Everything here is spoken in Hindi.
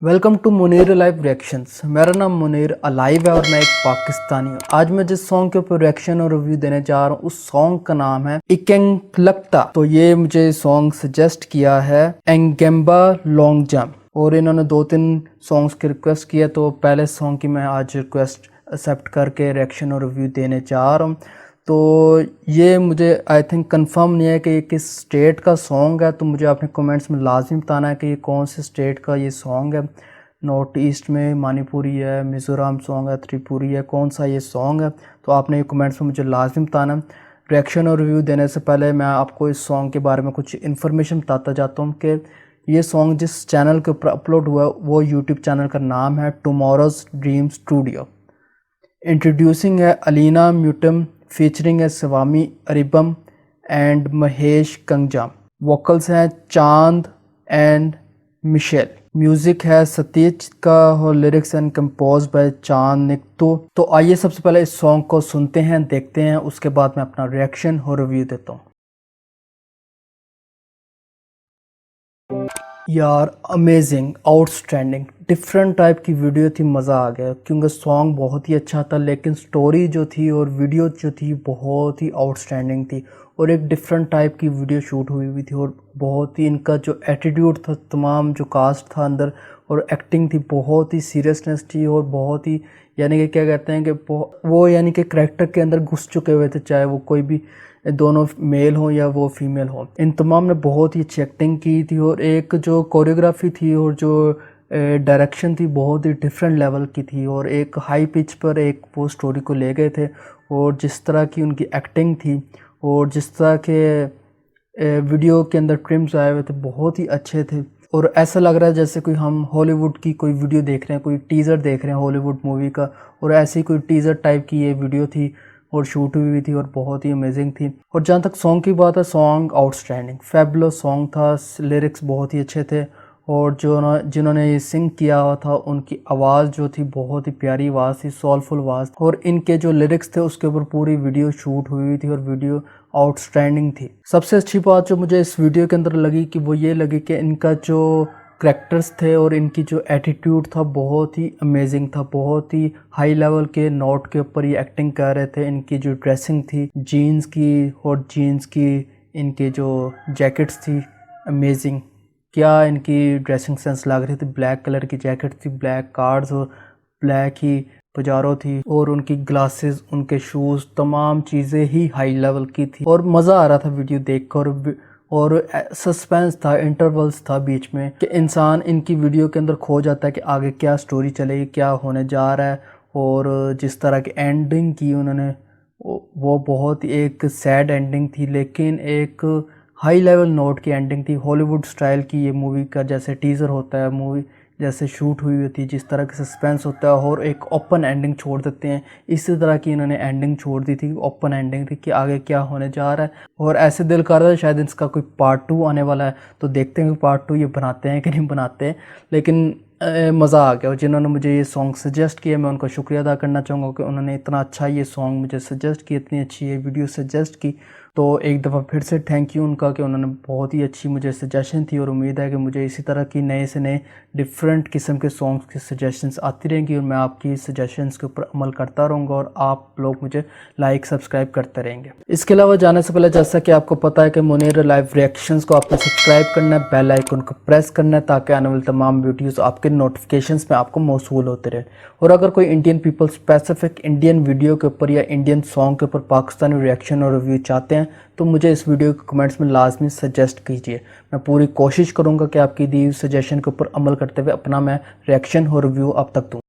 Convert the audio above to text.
Welcome to Munir live reactions. मेरा नाम मुनीर अलाइव है और मैं एक पाकिस्तानी हूँ। आज मैं जिस सॉन्ग के ऊपर रिएक्शन और रिव्यू देने जा रहा हूँ उस सॉन्ग का नाम है इकेंगलक्ता। तो ये मुझे सॉन्ग सजेस्ट किया है एंगेम्बा लॉन्गजम और इन्होंने 2-3 सॉन्ग्स की रिक्वेस्ट की है, तो पहले सॉन्ग की मैं आज रिक्वेस्ट एक्सेप्ट करके रिएक्शन और रिव्यू देने जा रहा हूँ। तो ये मुझे आई थिंक कंफर्म नहीं है कि ये किस स्टेट का सॉन्ग है, तो मुझे अपने कमेंट्स में लाजमी बताना है कि ये कौन से स्टेट का ये सॉन्ग है। नॉर्थ ईस्ट में मणिपुरी है, मिज़ोरम सॉन्ग है, त्रिपुरी है, कौन सा ये सॉन्ग है, तो आपने ये कमेंट्स में मुझे लाजमी बताना है। रिएक्शन और रिव्यू देने से पहले मैं आपको इस सॉन्ग के बारे में कुछ इन्फॉर्मेशन बताता जाता हूँ कि ये सॉन्ग जिस चैनल के ऊपर अपलोड हुआ है वो यूट्यूब चैनल का नाम है टुमारोज ड्रीम स्टूडियो। इंट्रोड्यूसिंग है अलीना म्यूटम फीचरिंग है स्वामी अरिबम एंड महेश कंगजाम। वोकल्स हैं चांद एंड मिशेल। म्यूजिक है सतीज का और लिरिक्स एंड कंपोज बाय चांद निंगथौ। तो आइए सबसे पहले इस सॉन्ग को सुनते हैं, देखते हैं, उसके बाद मैं अपना रिएक्शन और रिव्यू देता हूँ। यार अमेजिंग, आउटस्टैंडिंग, डिफरेंट टाइप की वीडियो थी, मज़ा आ गया क्योंकि सॉन्ग बहुत ही अच्छा था, लेकिन स्टोरी जो थी और वीडियो जो थी बहुत ही आउटस्टैंडिंग थी और एक डिफरेंट टाइप की वीडियो शूट हुई थी और बहुत ही इनका जो एटीट्यूड था, तमाम जो कास्ट था अंदर और एक्टिंग थी, बहुत ही सीरियसनेस थी और बहुत ही यानी कि क्या कहते हैं कि वो यानी कि करैक्टर के अंदर घुस चुके हुए थे, चाहे वो कोई भी दोनों मेल हो या वो फीमेल हो। इन तमाम ने बहुत ही अच्छी एक्टिंग की थी और एक जो कोरियोग्राफी थी और जो डायरेक्शन थी बहुत ही डिफरेंट लेवल की थी और एक हाई पिच पर एक वो स्टोरी को ले गए थे और जिस तरह की उनकी एक्टिंग थी और जिस तरह के वीडियो के अंदर ट्रिम्स आए हुए थे बहुत ही अच्छे थे और ऐसा लग रहा है जैसे कोई हम हॉलीवुड की कोई वीडियो देख रहे हैं, कोई टीज़र देख रहे हैं हॉलीवुड मूवी का, और ऐसी कोई टीज़र टाइप की ये वीडियो थी और शूट हुई थी और बहुत ही अमेजिंग थी। और जहाँ तक सॉन्ग की बात है, सॉन्ग आउटस्टैंडिंग फैबुलस सॉन्ग था, लिरिक्स बहुत ही अच्छे थे और जिन्होंने ये सिंग किया हुआ था उनकी आवाज़ जो थी बहुत ही प्यारी आवाज़ थी, सोलफुल आवाज़, और इनके जो लिरिक्स थे उसके ऊपर पूरी वीडियो शूट हुई थी और वीडियो आउटस्टैंडिंग थी। सबसे अच्छी बात जो मुझे इस वीडियो के अंदर लगी कि वो ये लगी कि इनका जो करैक्टर्स थे और इनकी जो एटीट्यूड था बहुत ही अमेजिंग था, बहुत ही हाई लेवल के नोट के ऊपर ये एक्टिंग कर रहे थे। इनकी जो ड्रेसिंग थी जीन्स की और जीन्स की इनके जो जैकेट्स थी अमेजिंग, क्या इनकी ड्रेसिंग सेंस लग रही थी। ब्लैक कलर की जैकेट थी, ब्लैक कार्ड्स और ब्लैक ही पजारो थी और उनकी ग्लासेस, उनके शूज़, तमाम चीज़ें ही हाई लेवल की थी और मज़ा आ रहा था वीडियो देखकर और सस्पेंस था, इंटरवल्स था बीच में कि इंसान इनकी वीडियो के अंदर खो जाता है कि आगे क्या स्टोरी चलेगी, क्या होने जा रहा है। और जिस तरह की एंडिंग की उन्होंने वो बहुत एक सैड एंडिंग थी, लेकिन एक हाई लेवल नोट की एंडिंग थी। हॉलीवुड स्टाइल की ये मूवी का जैसे टीज़र होता है, मूवी जैसे शूट हुई होती है, जिस तरह का सस्पेंस होता है और एक ओपन एंडिंग छोड़ देते हैं, इसी तरह की इन्होंने एंडिंग छोड़ दी थी। ओपन एंडिंग थी कि आगे क्या होने जा रहा है और ऐसे दिल कर रहा है शायद इसका कोई पार्ट 2 आने वाला है, तो देखते हैं कि पार्ट 2 ये बनाते हैं कि नहीं बनाते हैं। लेकिन मज़ा आ गया और जिन्होंने मुझे ये सॉन्ग सजेस्ट किया मैं उनका शुक्रिया अदा करना चाहूँगा कि उन्होंने इतना अच्छा ये सॉन्ग मुझे सजेस्ट किया, इतनी अच्छी ये वीडियो सजेस्ट की। तो एक दफ़ा फिर से थैंक यू उनका कि उन्होंने बहुत ही अच्छी मुझे सजेशन थी और उम्मीद है कि मुझे इसी तरह की नए से नए डिफरेंट किस्म के सॉन्ग्स की सजेशंस आती रहेंगी और मैं आपकी सजेशंस के ऊपर अमल करता रहूँगा और आप लोग मुझे लाइक सब्सक्राइब करते रहेंगे। इसके अलावा जाने से पहले जैसा कि आपको पता है कि मुनीर लाइव रिएक्शंस को आपने सब्सक्राइब करना है, बेल आइकन को प्रेस करना है ताकि आने वाली तमाम वीडियोज़ आपके नोटिफिकेशंस में आपको मौसूल होते रहे। और अगर कोई Indian people specific Indian video के ऊपर या इंडियन सॉन्ग के ऊपर पाकिस्तानी रिएक्शन और रिव्यू चाहते हैं तो मुझे इस वीडियो के कमेंट्स में लाजमी सजेस्ट कीजिए। मैं पूरी कोशिश करूंगा कि आपकी दी सजेशन के ऊपर अमल करते हुए अपना मैं रिएक्शन और रिव्यू आप तक दूँ।